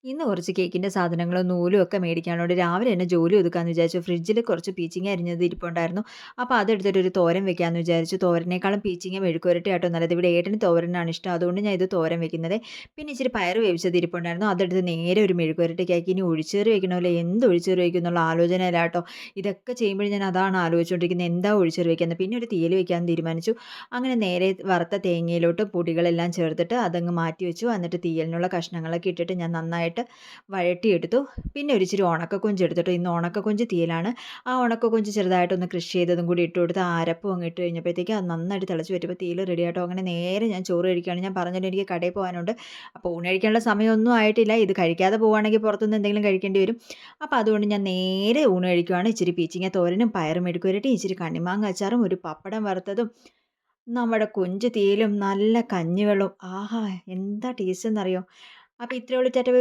ഇന്ന് കുറച്ച് കേക്കിൻ്റെ സാധനങ്ങളും നൂലും ഒക്കെ മേടിക്കാനുള്ളതുകൊണ്ട് രാവിലെ തന്നെ ജോലി ഒതുക്കാമെന്ന് വിചാരിച്ചു. ഫ്രിഡ്ജിൽ കുറച്ച് പീച്ചിങ്ങ അരിഞ്ഞത് ഇരിപ്പുണ്ടായിരുന്നു. അപ്പോൾ അതെടുത്തിട്ട് ഒരു തോരൻ വെക്കാമെന്ന് വിചാരിച്ചു. തോരനേക്കാളും പീച്ചിങ്ങ മെഴുക്കുവരട്ടിയാട്ടോ നല്ലത്. ഇവിടെ ഏട്ടന് തോരനാണ് ഇഷ്ടം. അതുകൊണ്ട് ഞാൻ ഇത് തോരൻ വെക്കുന്നത്. പിന്നെ ഇച്ചിരി പയറ് വേവിച്ചത് ഇരിപ്പുണ്ടായിരുന്നു. അതെടുത്ത് നേരെ ഒരു മെഴുക്കുവരട്ടിക്കാക്കി. ഇനി ഒഴിച്ചുകറി വെക്കണമല്ലോ, എന്ത് ഒഴിച്ചുകറി വെക്കും എന്നുള്ള ആലോചനയിലാട്ടോ. ഇതൊക്കെ ചെയ്യുമ്പോൾ ഞാൻ അതാണ് ആലോചിച്ചുകൊണ്ടിരിക്കുന്നത്, എന്താ ഒഴിച്ചുകറി വെക്കുന്നത്. പിന്നെ ഒരു തീയൽ വെക്കാമെന്ന് തീരുമാനിച്ചു. അങ്ങനെ നേരെ വറുത്ത തേങ്ങയിലോട്ട് പൊടികളെല്ലാം ചേർത്തിട്ട് അതങ്ങ് മാറ്റി വെച്ചു. എന്നിട്ട് തീയലിനുള്ള കഷ്ണങ്ങളൊക്കെ ഇട്ടിട്ട് ഞാൻ നന്നായിട്ട് വഴട്ടിയെടുത്തു. പിന്നെ ഒരിച്ചിരി ഉണക്കക്കൊഞ്ച് എടുത്തിട്ട് ഇന്ന് ഉണക്കക്കൊഞ്ച് തീയലാണ്. ആ ഉണക്കക്കൊഞ്ച് ചെറുതായിട്ടൊന്ന് കൃഷ് ചെയ്തതും കൂടി ഇട്ട് കൊടുത്ത് ആ അരപ്പും അങ്ങ് ഇട്ട് കഴിഞ്ഞപ്പോഴത്തേക്ക് അത് നന്നായിട്ട് തിളച്ച് വരുമ്പോൾ തീയൽ റെഡി ആട്ടോ. അങ്ങനെ നേരെ ഞാൻ ചോറ് കഴിക്കുകയാണ്. ഞാൻ പറഞ്ഞല്ലോ എനിക്ക് കടയിൽ പോകാനുണ്ട്. അപ്പോൾ ഊണ് കഴിക്കാനുള്ള സമയമൊന്നും ആയിട്ടില്ല. ഇത് കഴിക്കാതെ പോവുകയാണെങ്കിൽ പുറത്തുനിന്ന് എന്തെങ്കിലും കഴിക്കേണ്ടി വരും. അപ്പോൾ അതുകൊണ്ട് ഞാൻ നേരെ ഊണ് കഴിക്കുകയാണ്. ഇച്ചിരി പീച്ചിങ്ങ തോരനും പയറും മെഴുക്കുവരട്ടിയും ഇച്ചിരി കണ്ണിമാങ്ങ അച്ചാറും ഒരു പപ്പടം വറുത്തതും നമ്മുടെ കൊഞ്ച് തീയലും നല്ല കഞ്ഞിവെള്ളവും. ആഹാ! എന്താ ടേസ്റ്റ് എന്നറിയോ? അപ്പോൾ ഇത്രയേ ഉള്ളൂ. Tata bye bye.